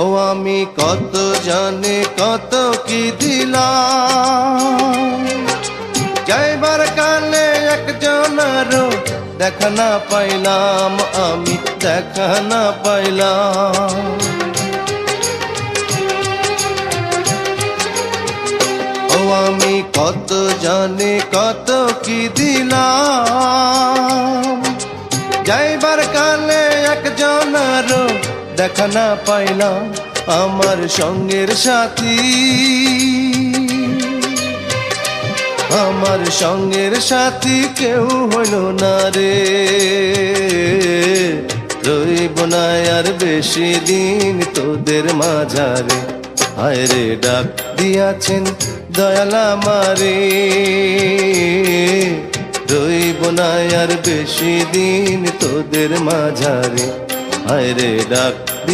ও আমি কত জানি কত কি দিলাম, যাইবার কালে একজনেরও দেখা না পাইলাম, আমি দেখা না পাইলাম। ও আমি কত জানি কত কি দিলাম, যাইবার কালে একজনেরও দেখা না পাইলাম। আমার সঙ্গের সাথী, আমার সঙ্গের সাথী কেউ হইল না রে, রইব না আর বেশি দিন তোদের মাঝারে। হায় রে ডাক দিয়াছেন দয়াল আমারে, রইব না আর বেশি দিন তোদের মাঝারে। হায় রে ডাক